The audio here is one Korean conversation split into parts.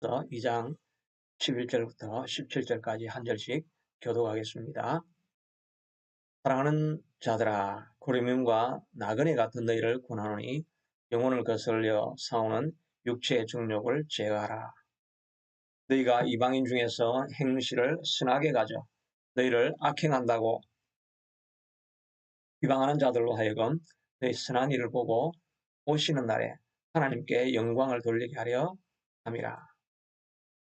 2장 11절부터 17절까지 한 절씩 교독하겠습니다. 사랑하는 자들아, 고리민과 나그네 같은 너희를 권하노니 영혼을 거슬려 싸우는 육체의 정욕을 제어하라. 너희가 이방인 중에서 행실을 선하게 가져 너희를 악행한다고 비방하는 자들로 하여금 너희 선한 일을 보고 오시는 날에 하나님께 영광을 돌리게 하려 함이라.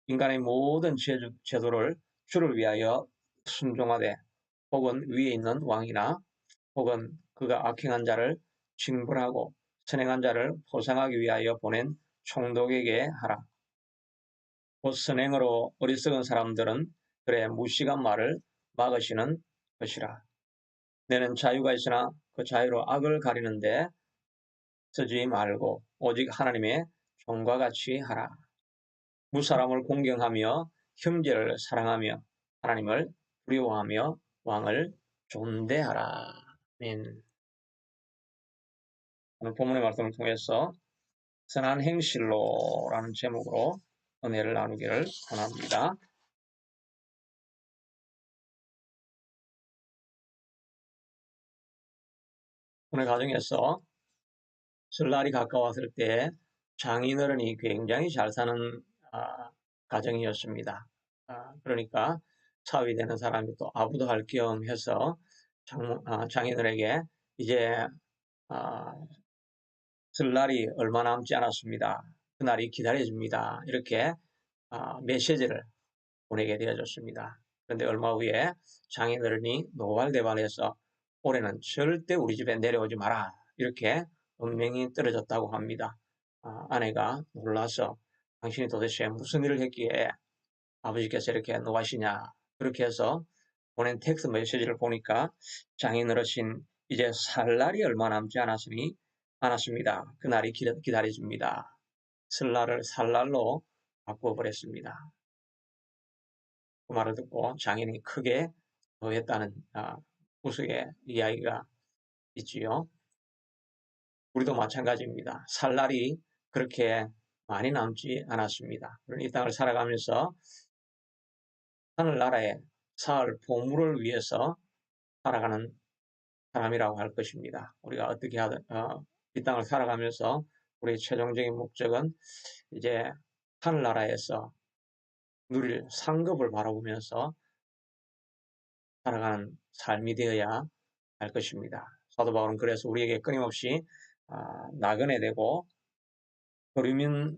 인간의 모든 제도를 주를 위하여 순종하되 혹은 위에 있는 왕이나 혹은 그가 악행한 자를 징벌하고 선행한 자를 보상하기 위하여 보낸 총독에게 하라. 곧 선행으로 어리석은 사람들은 그의 무식한 말을 막으시는 것이라. 너는 자유가 있으나 그 자유로 악을 가리는데 쓰지 말고 오직 하나님의 종과 같이 하라. 무사람을 공경하며 형제를 사랑하며 하나님을 두려워하며 왕을 존대하라. 아멘. 오늘 본문의 말씀을 통해서 선한 행실로라는 제목으로 은혜를 나누기를 원합니다. 오늘 가정에서 설날이 가까웠을 때 장인어른이 굉장히 잘 사는 가정이었습니다. 그러니까 사위 되는 사람이 또 아부도 할 겸 해서 장인어른에게 이제 설날이 얼마 남지 않았습니다. 그날이 기다려집니다. 이렇게 메시지를 보내게 되어졌습니다. 그런데 얼마 후에 장인어른이 노발대발해서 올해는 절대 우리 집에 내려오지 마라 이렇게 엄명이 떨어졌다고 합니다. 아내가 놀라서 당신이 도대체 무슨 일을 했기에 아버지께서 이렇게 노하시냐 그렇게 해서 보낸 텍스트 메시지를 보니까 장인어르신 이제 살 날이 얼마 남지 않았습니다. 그날이 기다려집니다. 설날을 살날로 바꿔버렸습니다. 그 말을 듣고 장인이 크게 노했다는 우스개 이야기가 있지요. 우리도 마찬가지입니다. 살 날이 그렇게 많이 남지 않았습니다. 이 땅을 살아가면서 하늘나라의 살 보물을 위해서 살아가는 사람이라고 할 것입니다. 우리가 어떻게 하든 이 땅을 살아가면서 우리의 최종적인 목적은 이제 하늘나라에서 누릴 상급을 바라보면서 살아가는 삶이 되어야 할 것입니다. 사도 바울은 그래서 우리에게 끊임없이 나그네 되고 거류민으로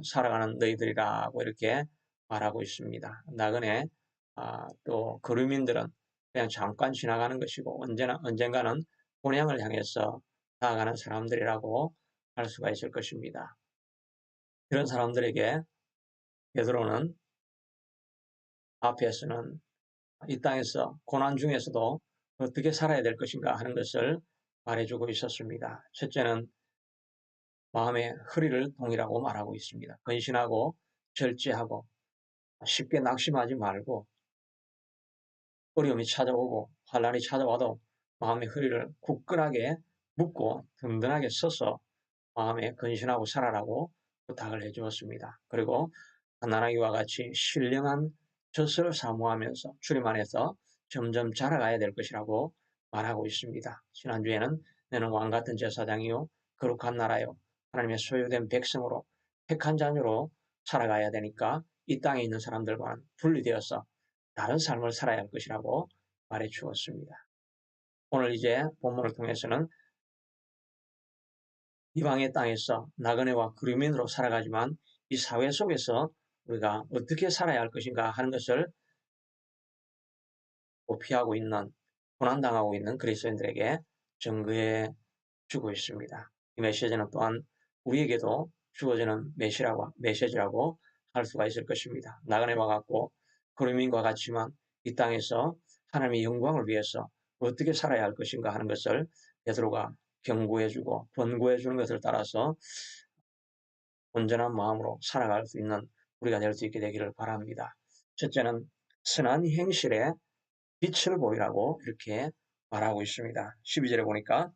살아가는 너희들이라고 이렇게 말하고 있습니다. 나그네 또 거류민들은 그냥 잠깐 지나가는 것이고 언젠가는 본향을 향해서 나아가는 사람들이라고 할 수가 있을 것입니다. 이런 사람들에게 베드로는 앞에서는 이 땅에서 고난 중에서도 어떻게 살아야 될 것인가 하는 것을 말해주고 있었습니다. 첫째는 마음의 허리를 동이라고 말하고 있습니다. 근신하고 절제하고 쉽게 낙심하지 말고 어려움이 찾아오고 환란이 찾아와도 마음의 허리를 굳건하게 묶고 든든하게 서서 마음에 근신하고 살아라고 부탁을 해주었습니다. 그리고 하나님과 같이 신령한 젖을 사모하면서 주님 안에서 점점 자라가야 될 것이라고 말하고 있습니다. 지난주에는 너는 왕같은 제사장이요 거룩한 나라요 하나님의 소유된 백성으로 택한 자녀로 살아가야 되니까 이 땅에 있는 사람들과는 분리되어서 다른 삶을 살아야 할 것이라고 말해 주었습니다. 오늘 이제 본문을 통해서는 이방의 땅에서 나그네와 그리민으로 살아가지만 이 사회 속에서 우리가 어떻게 살아야 할 것인가 하는 것을 도피하고 있는, 고난당하고 있는 그리스도인들에게 증거해 주고 있습니다. 이 메시지는 또한 우리에게도 주어지는 메시지라고 할 수가 있을 것입니다. 나그네와 같고 그리민과 같지만 이 땅에서 하나님의 영광을 위해서 어떻게 살아야 할 것인가 하는 것을 베드로가 경고해주고 권고해주는 것을 따라서 온전한 마음으로 살아갈 수 있는 우리가 될 수 있게 되기를 바랍니다. 첫째는 선한 행실에 빛을 보이라고 이렇게 말하고 있습니다. 12절에 보니까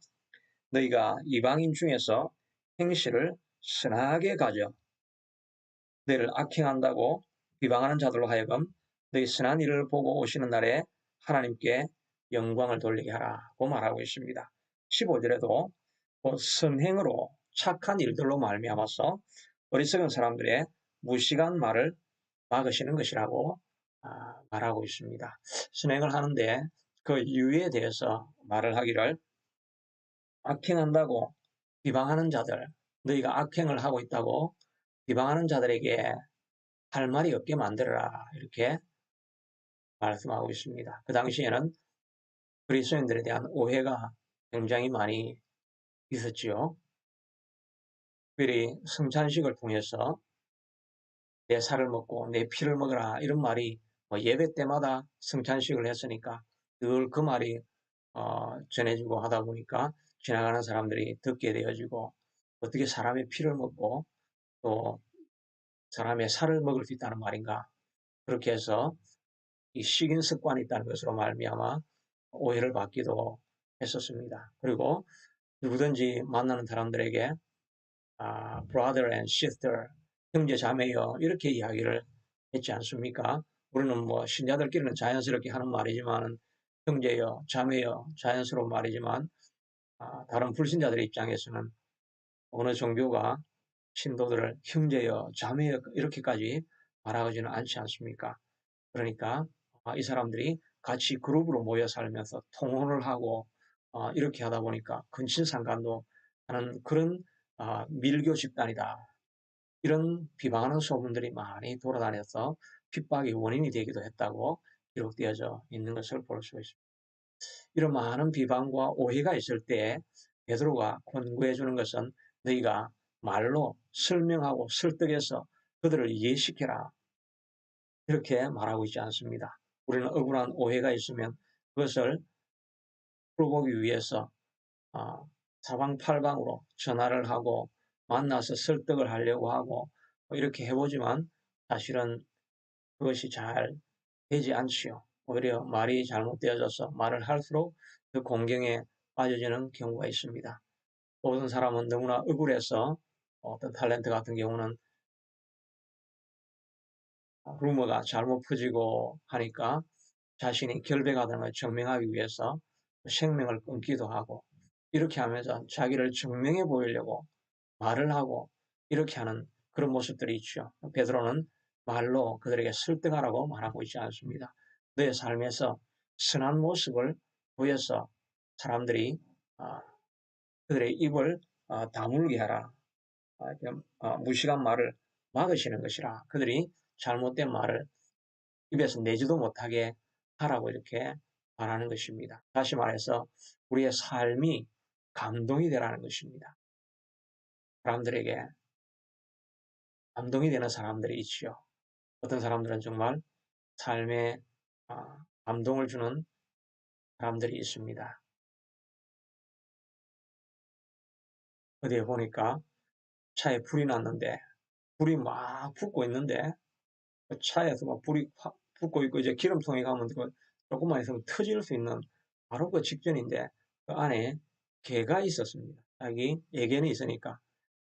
너희가 이방인 중에서 행실을 선하게 가져 너희를 악행한다고 비방하는 자들로 하여금 너희 선한 일을 보고 오시는 날에 하나님께 영광을 돌리게 하라고 말하고 있습니다. 15절에도 선행으로 착한 일들로 말미암아서 어리석은 사람들의 무식한 말을 막으시는 것이라고 말하고 있습니다. 선행을 하는데 그 이유에 대해서 말을 하기를 악행한다고 비방하는 자들, 너희가 악행을 하고 있다고 비방하는 자들에게 할 말이 없게 만들어라 이렇게 말씀하고 있습니다. 그 당시에는 그리스도인들에 대한 오해가 굉장히 많이 있었지요. 특별히 성찬식을 통해서 내 살을 먹고 내 피를 먹으라 이런 말이 예배 때마다 성찬식을 했으니까 늘 그 말이 전해지고 하다 보니까 지나가는 사람들이 듣게 되어지고 어떻게 사람의 피를 먹고 또 사람의 살을 먹을 수 있다는 말인가 그렇게 해서 이 식인 습관이 있다는 것으로 말미암아 오해를 받기도 했었습니다. 그리고 누구든지 만나는 사람들에게 brother and sister, 형제 자매여 이렇게 이야기를 했지 않습니까? 우리는 뭐 신자들끼리는 자연스럽게 하는 말이지만 형제여, 자매여 자연스러운 말이지만 다른 불신자들의 입장에서는 어느 종교가 신도들을 형제여, 자매여 이렇게까지 말하지는 않지 않습니까? 그러니까 이 사람들이 같이 그룹으로 모여 살면서 통혼을 하고 이렇게 하다 보니까 근친상간도 하는 그런 밀교 집단이다. 이런 비방하는 소문들이 많이 돌아다녀서 핍박의 원인이 되기도 했다고 기록되어져 있는 것을 볼 수 있습니다. 이런 많은 비방과 오해가 있을 때 베드로가 권고해 주는 것은 너희가 말로 설명하고 설득해서 그들을 이해시켜라. 이렇게 말하고 있지 않습니다. 우리는 억울한 오해가 있으면 그것을 풀어보기 위해서 사방팔방으로 전화를 하고 만나서 설득을 하려고 하고 이렇게 해보지만 사실은 그것이 잘 되지 않지요. 오히려 말이 잘못되어져서 말을 할수록 그 공경에 빠져지는 경우가 있습니다. 어떤 사람은 너무나 억울해서 어떤 탤런트 같은 경우는 루머가 잘못 퍼지고 하니까 자신이 결백하다는 걸 증명하기 위해서 생명을 끊기도 하고 이렇게 하면서 자기를 증명해 보이려고 말을 하고 이렇게 하는 그런 모습들이 있죠. 베드로는 말로 그들에게 설득하라고 말하고 있지 않습니다. 너의 삶에서 선한 모습을 보여서 사람들이 그들의 입을 다물게 하라. 무식한 말을 막으시는 것이라. 그들이 잘못된 말을 입에서 내지도 못하게 하라고 이렇게 말하는 것입니다. 다시 말해서 우리의 삶이 감동이 되라는 것입니다. 사람들에게 감동이 되는 사람들이 있지요. 어떤 사람들은 정말 삶에 감동을 주는 사람들이 있습니다. 어디에 보니까 차에 불이 났는데 불이 막 붙고 있는데 그 차에서 막 불이 붙고 있고 이제 기름통에 가면 그 조금만 있으면 터질 수 있는 바로 그 직전인데 그 안에 개가 있었습니다. 자기 애견이 있으니까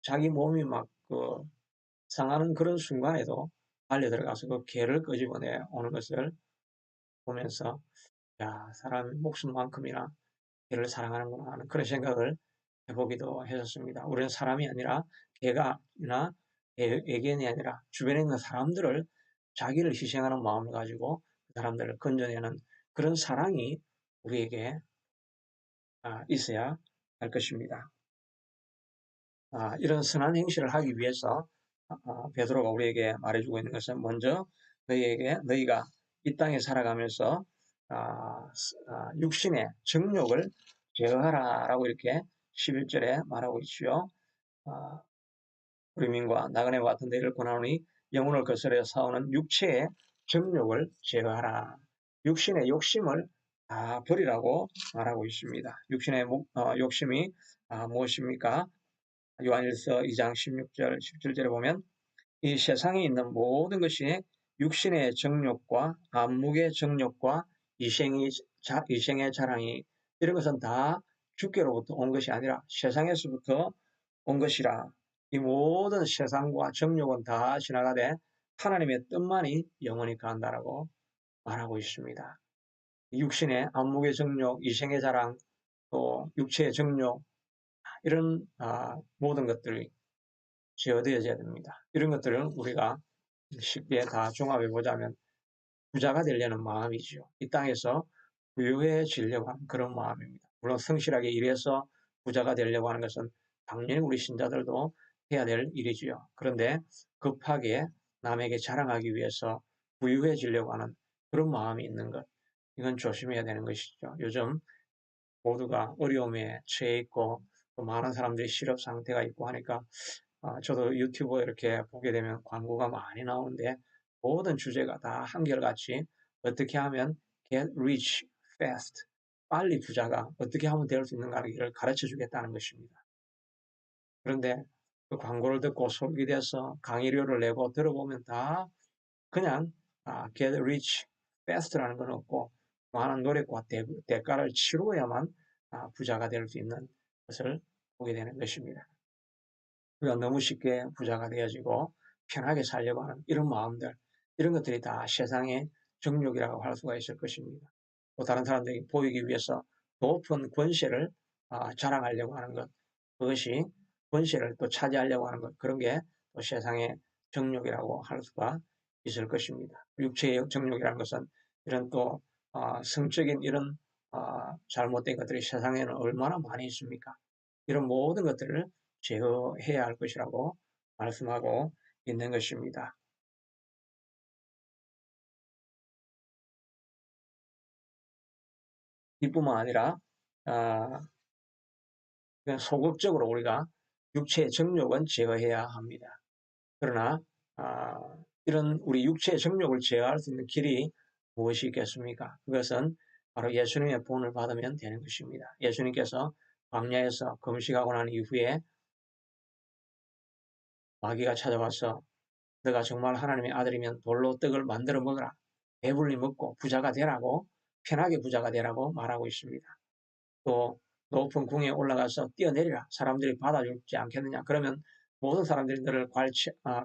자기 몸이 막 그 상하는 그런 순간에도 달려들어가서 그 개를 끄집어내 오는 것을 보면서 야, 사람 목숨만큼이나 개를 사랑하는구나 하는 그런 생각을 해보기도 했었습니다. 우리는 사람이 아니라 개가나 애견이 아니라 주변에 있는 사람들을 자기를 희생하는 마음을 가지고 그 사람들을 건져내는 그런 사랑이 우리에게 있어야 할 것입니다. 이런 선한 행실을 하기 위해서 베드로가 우리에게 말해주고 있는 것은 먼저 너희가 이 땅에 살아가면서 육신의 정욕을 제어하라라고 이렇게 11절에 말하고 있지요. 우리민과 나그네와 같은 데를 권하노니 영혼을 거스려 싸우는 육체의 정욕을 제어하라. 육신의 욕심을 다 버리라고 말하고 있습니다. 육신의 욕심이 무엇입니까? 요한일서 2장 16절, 17절에 보면 이 세상에 있는 모든 것이 육신의 정욕과 안목의 정욕과 이생의 자랑이 이런 것은 다 주께로부터 온 것이 아니라 세상에서부터 온 것이라 이 모든 세상과 정욕은 다 지나가되 하나님의 뜻만이 영원히 간다라고 말하고 있습니다. 육신의 안목의 정욕, 이생의 자랑, 또 육체의 정욕, 이런 모든 것들이 제어되어져야 됩니다. 이런 것들을 우리가 쉽게 다 종합해 보자면 부자가 되려는 마음이지요. 이 땅에서 부유해지려고 하는 그런 마음입니다. 물론 성실하게 일해서 부자가 되려고 하는 것은 당연히 우리 신자들도 해야 될 일이지요. 그런데 급하게 남에게 자랑하기 위해서 부유해지려고 하는 그런 마음이 있는 것, 이건 조심해야 되는 것이죠. 요즘 모두가 어려움에 처해 있고 또 많은 사람들이 실업 상태가 있고 하니까 저도 유튜브 이렇게 보게 되면 광고가 많이 나오는데 모든 주제가 다 한결같이 어떻게 하면 get rich fast, 빨리 부자가 어떻게 하면 될 수 있는가를 가르쳐 주겠다는 것입니다. 그런데 그 광고를 듣고 속이 돼서 강의료를 내고 들어보면 다 그냥 get rich fast라는 건 없고 많은 노력과 대가를 치루어야만 부자가 될 수 있는 것을 보게 되는 것입니다. 우리가 너무 쉽게 부자가 되어지고 편하게 살려고 하는 이런 마음들, 이런 것들이 다 세상의 정욕이라고 할 수가 있을 것입니다. 또 다른 사람들이 보이기 위해서 높은 권세를 자랑하려고 하는 것, 그것이 권세를 또 차지하려고 하는 것, 그런 게 또 세상의 정욕이라고 할 수가 있을 것입니다. 육체의 정욕이라는 것은 이런 또 성적인 이런 잘못된 것들이 세상에는 얼마나 많이 있습니까? 이런 모든 것들을 제어해야 할 것이라고 말씀하고 있는 것입니다. 이뿐만 아니라 그냥 소극적으로 우리가 육체의 정욕은 제어해야 합니다. 그러나 이런 우리 육체의 정욕을 제어할 수 있는 길이 무엇이 있겠습니까? 그것은 바로 예수님의 본을 받으면 되는 것입니다. 예수님께서 광야에서 금식하고 난 이후에 마귀가 찾아와서 너가 정말 하나님의 아들이면 돌로 떡을 만들어 먹으라. 배불리 먹고 부자가 되라고, 편하게 부자가 되라고 말하고 있습니다. 또 높은 궁에 올라가서 뛰어내리라. 사람들이 받아주지 않겠느냐. 그러면 모든 사람들이 너를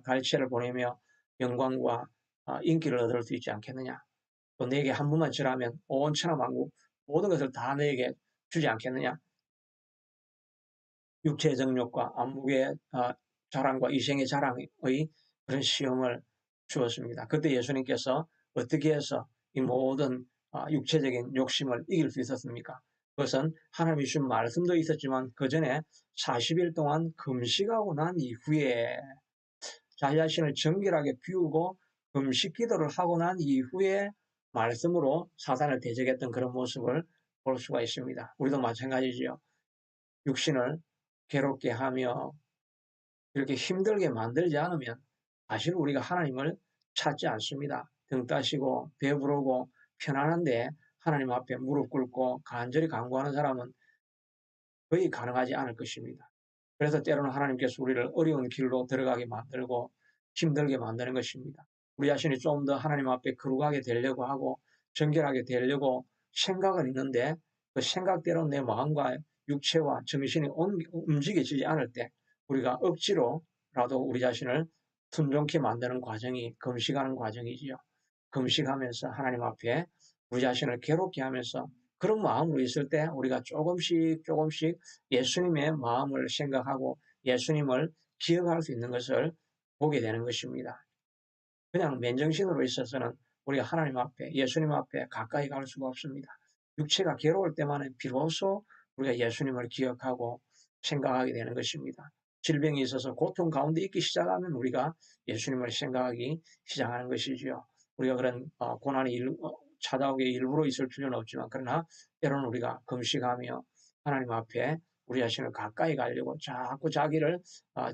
갈채를 보내며 영광과 인기를 얻을 수 있지 않겠느냐. 또 내게 한 번만 절하면 온 천하만국 모든 것을 다 너에게 주지 않겠느냐. 육체의 정욕과 안목의 자랑과 이생의 자랑의 그런 시험을 주었습니다. 그때 예수님께서 어떻게 해서 이 모든 육체적인 욕심을 이길 수 있었습니까? 그것은 하나님이 주신 말씀도 있었지만 그 전에 40일 동안 금식하고 난 이후에 자기 자신을 정결하게 비우고 금식 기도를 하고 난 이후에 말씀으로 사단을 대적했던 그런 모습을 볼 수가 있습니다. 우리도 마찬가지지요. 육신을 괴롭게 하며 이렇게 힘들게 만들지 않으면 사실 우리가 하나님을 찾지 않습니다. 등 따시고 배부르고 편안한데 하나님 앞에 무릎 꿇고 간절히 간구하는 사람은 거의 가능하지 않을 것입니다. 그래서 때로는 하나님께서 우리를 어려운 길로 들어가게 만들고 힘들게 만드는 것입니다. 우리 자신이 좀 더 하나님 앞에 거룩하게 되려고 하고 정결하게 되려고 생각은 있는데 그 생각대로 내 마음과 육체와 정신이 움직여지지 않을 때 우리가 억지로라도 우리 자신을 순종케 만드는 과정이 금식하는 과정이지요. 금식하면서 하나님 앞에 우리 자신을 괴롭게 하면서 그런 마음으로 있을 때 우리가 조금씩 예수님의 마음을 생각하고 예수님을 기억할 수 있는 것을 보게 되는 것입니다. 그냥 맨정신으로 있어서는 우리가 하나님 앞에, 예수님 앞에 가까이 갈 수가 없습니다. 육체가 괴로울 때만은 비로소 우리가 예수님을 기억하고 생각하게 되는 것입니다. 질병이 있어서 고통 가운데 있기 시작하면 우리가 예수님을 생각하기 시작하는 것이지요. 우리가 그런 고난이 찾아오게 일부러 있을 필요는 없지만 그러나 때로는 우리가 금식하며 하나님 앞에 우리 자신을 가까이 가려고 자꾸 자기를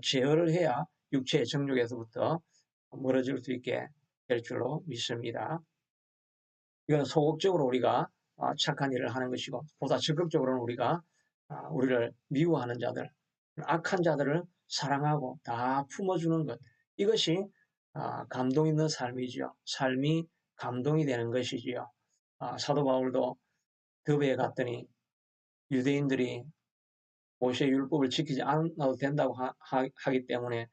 제어를 해야 육체의 정욕에서부터 멀어질 수 있게 될 줄로 믿습니다. 이건 소극적으로 우리가 착한 일을 하는 것이고 보다 적극적으로는 우리가 우리를 미워하는 자들, 악한 자들을 사랑하고 다 품어주는 것, 이것이 감동 있는 삶이지요. 삶이 감동이 되는 것이지요. 사도 바울도 더베에 갔더니 유대인들이 모세의 율법을 지키지 않아도 된다고 하기 때문에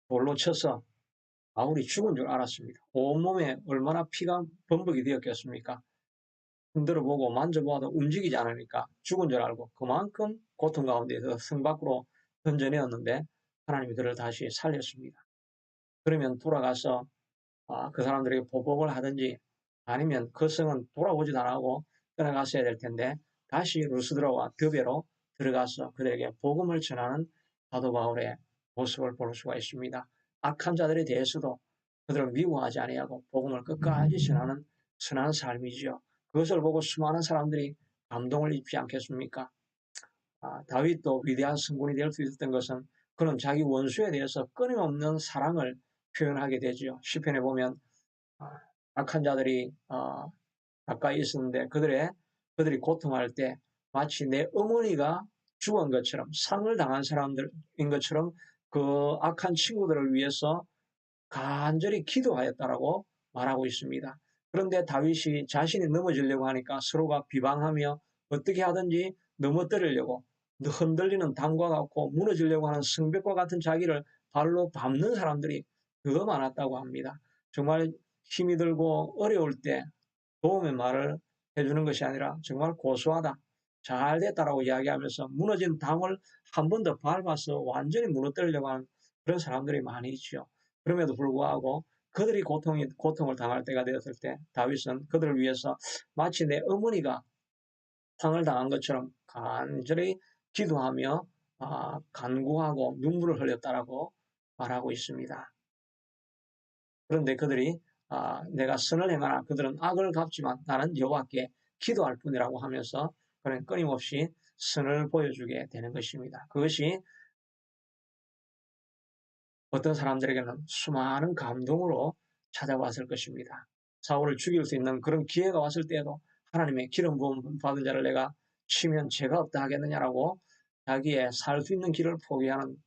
돌로 쳐서 바울이 죽은 줄 알았습니다. 온몸에 얼마나 피가 범벅이 되었겠습니까? 흔들어 보고 만져보아도 움직이지 않으니까 죽은 줄 알고 그만큼 고통 가운데서 성 밖으로 던져내었는데 하나님이 그를 다시 살렸습니다. 그러면 돌아가서 그 사람들에게 보복을 하든지 아니면 그 성은 돌아오지도 않고 떠나갔어야 될 텐데 다시 루스드라와 드베로 들어가서 그들에게 복음을 전하는 사도 바울의 모습을 볼 수가 있습니다. 악한 자들에 대해서도 그들을 미워하지 아니하고 복음을 끝까지 전하는 선한 삶이지요. 그것을 보고 수많은 사람들이 감동을 입지 않겠습니까? 다윗도 위대한 성군이 될 수 있었던 것은 그는 자기 원수에 대해서 끊임없는 사랑을 표현하게 되지요. 시편에 보면 악한 자들이 가까이 있었는데 그들이 고통할 때 마치 내 어머니가 죽은 것처럼 상을 당한 사람들인 것처럼 그 악한 친구들을 위해서 간절히 기도하였다라고 말하고 있습니다. 그런데 다윗이 자신이 넘어지려고 하니까 서로가 비방하며 어떻게 하든지 넘어뜨리려고 흔들리는 담과 같고 무너지려고 하는 성벽과 같은 자기를 발로 밟는 사람들이 더 많았다고 합니다. 정말 힘이 들고 어려울 때 도움의 말을 해주는 것이 아니라 정말 고소하다, 잘 됐다라고 이야기하면서 무너진 담을 한 번 더 밟아서 완전히 무너뜨리려고 하는 그런 사람들이 많이 있죠. 그럼에도 불구하고 그들이 고통을 당할 때가 되었을 때 다윗은 그들을 위해서 마치 내 어머니가 상을 당한 것처럼 간절히 기도하며 간구하고 눈물을 흘렸다라고 말하고 있습니다. 그런데 그들이 내가 선을 행하나 그들은 악을 갚지만 나는 여호와께 기도할 뿐이라고 하면서 그는 끊임없이 선을 보여주게 되는 것입니다. 그것이 어떤 사람들에게는 수많은 감동으로 찾아왔을 것입니다. 사울을 죽일 수 있는 그런 기회가 왔을 때에도 하나님의 기름 부음 받은 자를 내가 치면 죄가 없다 하겠느냐라고 자기의 살 수 있는 길을 포기하는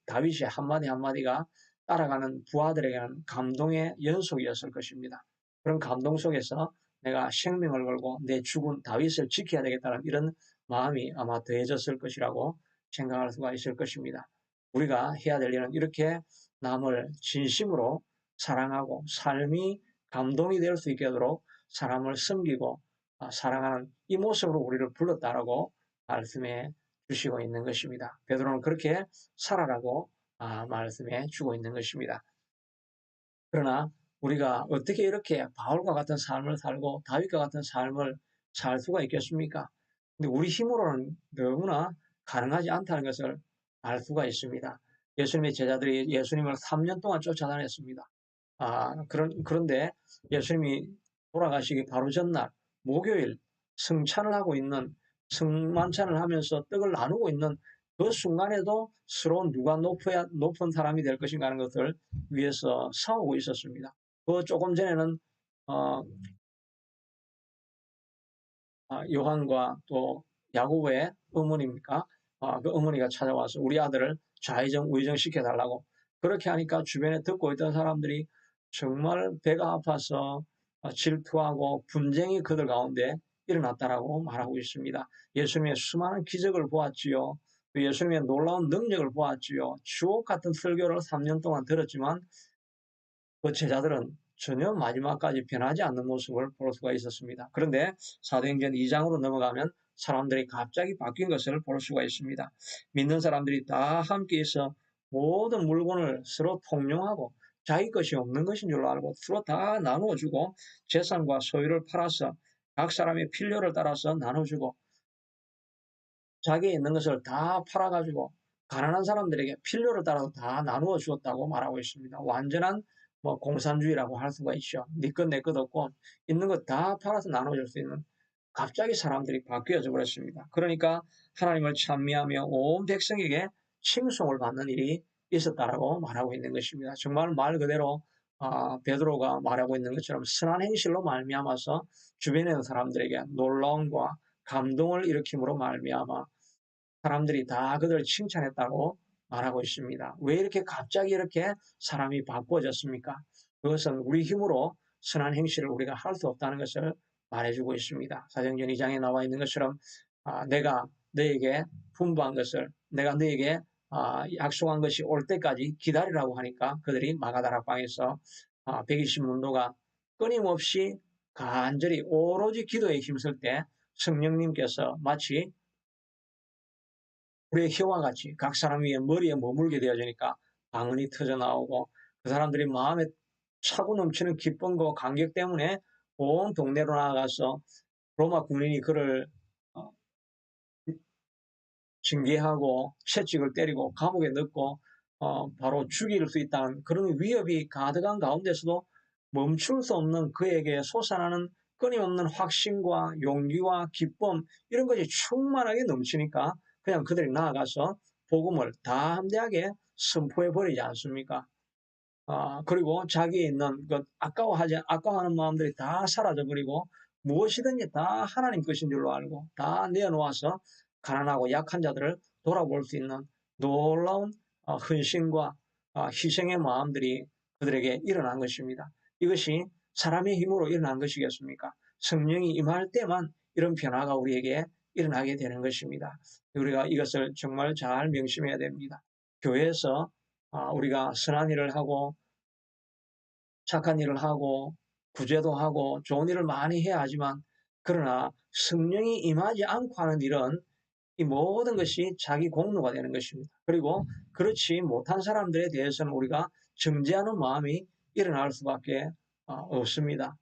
다윗의 한마디 한마디가 따라가는 부하들에게는 감동의 연속이었을 것입니다. 그런 감동 속에서 내가 생명을 걸고 내 죽은 다윗을 지켜야 되겠다는 이런 마음이 아마 더해졌을 것이라고 생각할 수가 있을 것입니다. 우리가 해야 될 일은 이렇게 남을 진심으로 사랑하고 삶이 감동이 될 수 있게 하도록 사람을 섬기고 사랑하는 이 모습으로 우리를 불렀다라고 말씀해 주시고 있는 것입니다. 베드로는 그렇게 살아라고 말씀해 주고 있는 것입니다. 그러나 우리가 어떻게 이렇게 바울과 같은 삶을 살고 다윗과 같은 삶을 살 수가 있겠습니까? 근데 우리 힘으로는 너무나 가능하지 않다는 것을 알 수가 있습니다. 예수님의 제자들이 예수님을 3년 동안 쫓아다녔습니다. 그런데 예수님이 돌아가시기 바로 전날 목요일 성찬을 하고 있는 성만찬을 하면서 떡을 나누고 있는 그 순간에도 서로 누가 높은 사람이 될 것인가 하는 것을 위해서 싸우고 있었습니다. 그 조금 전에는 어, 요한과 또 야고보의 어머니입니까? 그 어머니가 찾아와서 우리 아들을 좌회전 우회전 시켜달라고 그렇게 하니까 주변에 듣고 있던 사람들이 정말 배가 아파서 질투하고 분쟁이 그들 가운데 일어났다라고 말하고 있습니다. 예수님의 수많은 기적을 보았지요. 또 예수님의 놀라운 능력을 보았지요. 주옥 같은 설교를 3년 동안 들었지만 그 제자들은 전혀 마지막까지 변하지 않는 모습을 볼 수가 있었습니다. 그런데 사도행전 2장으로 넘어가면 사람들이 갑자기 바뀐 것을 볼 수가 있습니다. 믿는 사람들이 다 함께해서 모든 물건을 서로 통용하고 자기 것이 없는 것인 줄 알고 서로 다 나누어주고 재산과 소유를 팔아서 각 사람의 필요를 따라서 나눠주고 자기에 있는 것을 다 팔아가지고 가난한 사람들에게 필요를 따라서 다 나누어 주었다고 말하고 있습니다. 완전한 공산주의라고 할 수가 있죠. 네 것 내 것 없고 있는 것 다 팔아서 나눠줄 수 있는 갑자기 사람들이 바뀌어져 버렸습니다. 그러니까 하나님을 찬미하며 온 백성에게 칭송을 받는 일이 있었다라고 말하고 있는 것입니다. 정말 말 그대로 베드로가 말하고 있는 것처럼 선한 행실로 말미암아서 주변에 있는 사람들에게 놀라움과 감동을 일으킴으로 말미암아 사람들이 다 그들을 칭찬했다고 말하고 있습니다. 왜 이렇게 갑자기 이렇게 사람이 바꿔졌습니까? 그것은 우리 힘으로 선한 행실을 우리가 할 수 없다는 것을 말해주고 있습니다. 사도행전 2장에 나와 있는 것처럼 내가 너에게 분부한 것을 내가 너에게 약속한 것이 올 때까지 기다리라고 하니까 그들이 마가다락방에서 120문도가 끊임없이 간절히 오로지 기도에 힘쓸 때 성령님께서 마치 불의 혀와 같이 각 사람 위에 머리에 머물게 되어지니까 방언이 터져 나오고 그 사람들이 마음에 차고 넘치는 기쁨과 감격 때문에 온 동네로 나아가서 로마 군인이 그를 징계하고 채찍을 때리고 감옥에 넣고 바로 죽일 수 있다는 그런 위협이 가득한 가운데서도 멈출 수 없는 그에게 솟아나는 끊임없는 확신과 용기와 기쁨 이런 것이 충만하게 넘치니까 그냥 그들이 나아가서 복음을 담대하게 선포해 버리지 않습니까? 그리고 자기에 있는 그 아까워하는 마음들이 다 사라져버리고 무엇이든지 다 하나님 것인 줄로 알고 다 내어놓아서 가난하고 약한 자들을 돌아볼 수 있는 놀라운 헌신과 희생의 마음들이 그들에게 일어난 것입니다. 이것이 사람의 힘으로 일어난 것이겠습니까? 성령이 임할 때만 이런 변화가 우리에게 일어나게 되는 것입니다. 우리가 이것을 정말 잘 명심해야 됩니다. 교회에서 우리가 선한 일을 하고 착한 일을 하고 구제도 하고 좋은 일을 많이 해야 하지만 그러나 성령이 임하지 않고 하는 일은 이 모든 것이 자기 공로가 되는 것입니다. 그리고 그렇지 못한 사람들에 대해서는 우리가 정죄하는 마음이 일어날 수밖에 없습니다.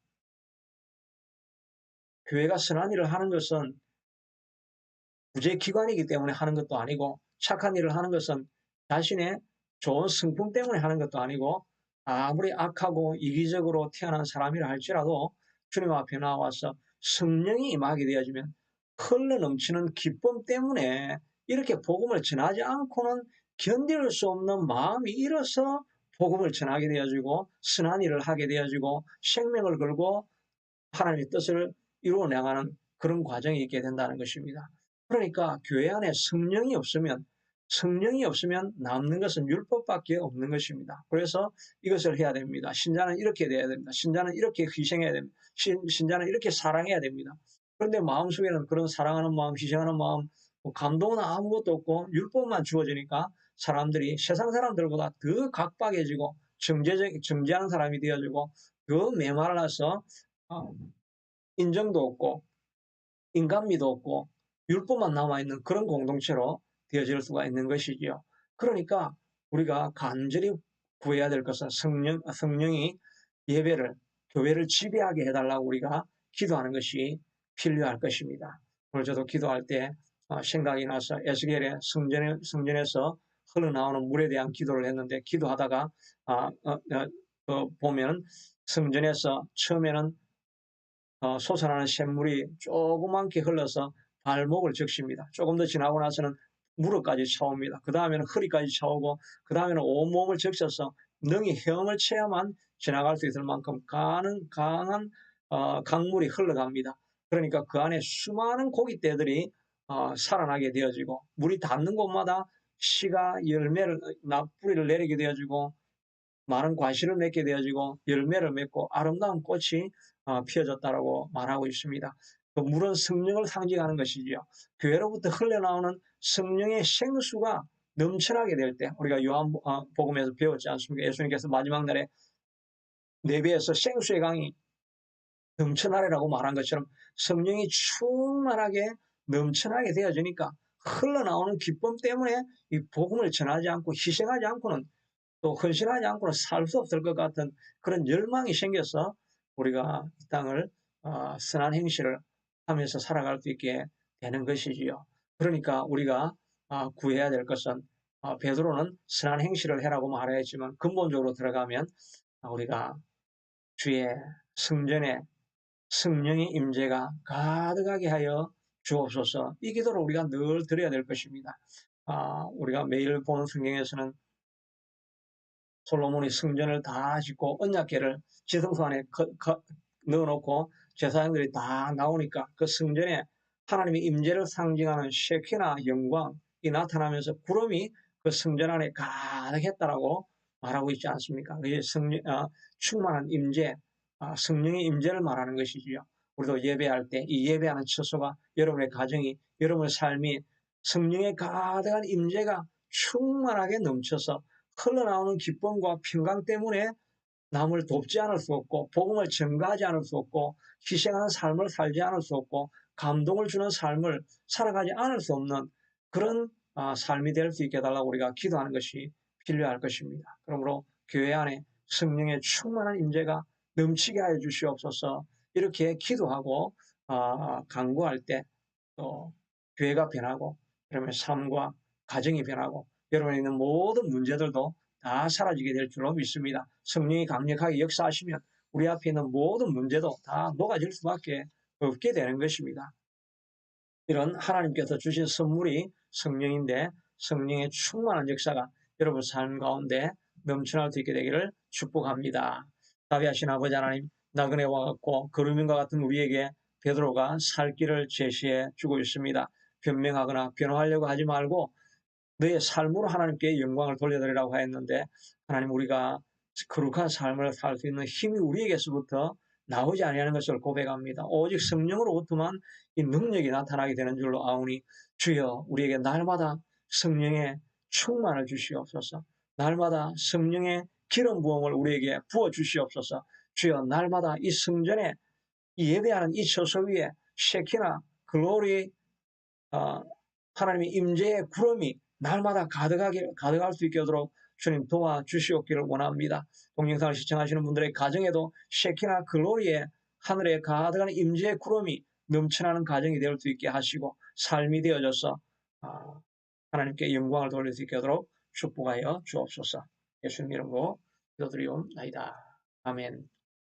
교회가 선한 일을 하는 것은 구제기관이기 때문에 하는 것도 아니고 착한 일을 하는 것은 자신의 좋은 성품 때문에 하는 것도 아니고 아무리 악하고 이기적으로 태어난 사람이라 할지라도 주님 앞에 나와서 성령이 임하게 되어지면 흘러 넘치는 기쁨 때문에 이렇게 복음을 전하지 않고는 견딜 수 없는 마음이 일어서 복음을 전하게 되어지고 선한 일을 하게 되어지고 생명을 걸고 하나님의 뜻을 이루어 나가는 그런 과정이 있게 된다는 것입니다. 그러니까 교회 안에 성령이 없으면 남는 것은 율법밖에 없는 것입니다. 그래서 이것을 해야 됩니다. 신자는 이렇게 돼야 됩니다. 신자는 이렇게 희생해야 됩니다. 신자는 이렇게 사랑해야 됩니다. 그런데 마음속에는 그런 사랑하는 마음, 희생하는 마음, 감동은 아무것도 없고 율법만 주어지니까 사람들이 세상 사람들보다 더 각박해지고 정죄하는 사람이 되어지고 더 메말라서 인정도 없고 인간미도 없고 율법만 남아있는 그런 공동체로 되어질 수가 있는 것이지요. 그러니까 우리가 간절히 구해야 될 것은 성령이 교회를 지배하게 해달라고 우리가 기도하는 것이 필요할 것입니다. 오늘 저도 기도할 때 생각이 나서 에스겔의 성전에서 흘러나오는 물에 대한 기도를 했는데 기도하다가 보면 성전에서 처음에는 솟아나는 샘물이 조그맣게 흘러서 발목을 적십니다. 조금 더 지나고 나서는 무릎까지 차옵니다. 그 다음에는 허리까지 차오고 그 다음에는 온몸을 적셔서 능히 헤엄을 쳐야만 지나갈 수 있을 만큼 강한 강물이 흘러갑니다. 그러니까 그 안에 수많은 고깃대들이 살아나게 되어지고 물이 닿는 곳마다 씨가 뿌리를 내리게 되어지고 많은 과실을 맺게 되어지고 열매를 맺고 아름다운 꽃이 피어졌다라고 말하고 있습니다. 그 물은 성령을 상징하는 것이지요. 교회로부터 흘러나오는 성령의 생수가 넘쳐나게 될 때 우리가 요한복음에서 배웠지 않습니까? 예수님께서 마지막 날에 네 배에서 생수의 강이 넘쳐나리라고 말한 것처럼 성령이 충만하게 넘쳐나게 되어지니까 흘러나오는 기쁨 때문에 이 복음을 전하지 않고 희생하지 않고는 또 헌신하지 않고는 살 수 없을 것 같은 그런 열망이 생겨서 우리가 이 땅을 선한 행실을 하면서 살아갈 수 있게 되는 것이지요. 그러니까 우리가 구해야 될 것은 베드로는 선한 행실을 해라고 말했지만 근본적으로 들어가면 우리가 주의 성전에 성령의 임재가 가득하게 하여 주옵소서. 이 기도를 우리가 늘 드려야 될 것입니다. 우리가 매일 보는 성경에서는 솔로몬이 성전을 다 짓고 언약궤를 지성소 안에 넣어놓고 제사장들이 다 나오니까 그 성전에 하나님의 임재를 상징하는 셰키나 영광이 나타나면서 구름이 그 성전 안에 가득했다라고 말하고 있지 않습니까? 그게 충만한 임재, 성령의 임재를 말하는 것이지요. 우리도 예배할 때 이 예배하는 처소가 여러분의 가정이 여러분의 삶이 성령의 가득한 임재가 충만하게 넘쳐서 흘러나오는 기쁨과 평강 때문에 남을 돕지 않을 수 없고 복음을 전가하지 않을 수 없고 희생하는 삶을 살지 않을 수 없고 감동을 주는 삶을 살아가지 않을 수 없는 그런 삶이 될 수 있게 해달라고 우리가 기도하는 것이 필요할 것입니다. 그러므로 교회 안에 성령의 충만한 임재가 넘치게 하여 주시옵소서. 이렇게 기도하고 간구할 때 또 교회가 변하고 그러면 삶과 가정이 변하고 여러분에 있는 모든 문제들도 다 사라지게 될 줄로 믿습니다. 성령이 강력하게 역사하시면 우리 앞에 있는 모든 문제도 다 녹아질 수밖에 없게 되는 것입니다. 이런 하나님께서 주신 선물이 성령인데 성령의 충만한 역사가 여러분 삶 가운데 넘쳐날 수 있게 되기를 축복합니다. 자비하신 아버지 하나님, 나그네와 같고 그루민과 같은 우리에게 베드로가 살 길을 제시해 주고 있습니다. 변명하거나 변호하려고 하지 말고 너의 삶으로 하나님께 영광을 돌려드리라고 하였는데 하나님 우리가 거룩한 삶을 살 수 있는 힘이 우리에게서부터 나오지 아니하는 것을 고백합니다. 오직 성령으로부터만 이 능력이 나타나게 되는 줄로 아오니 주여 우리에게 날마다 성령의 충만을 주시옵소서. 날마다 성령의 기름 부음을 우리에게 부어 주시옵소서. 주여 날마다 이 성전에 이 예배하는 이 처소 위에 셰키나 글로리 하나님의 임재의 구름이 날마다 가득할 수 있게 하도록 주님 도와주시옵기를 원합니다. 동영상을 시청하시는 분들의 가정에도 셰키나 글로리의 하늘에 가득한 임재의 구름이 넘쳐나는 가정이 될 수 있게 하시고 삶이 되어져서 하나님께 영광을 돌릴 수 있게 하도록 축복하여 주옵소서. 예수님 이름으로 기도드리옵나이다. 아멘.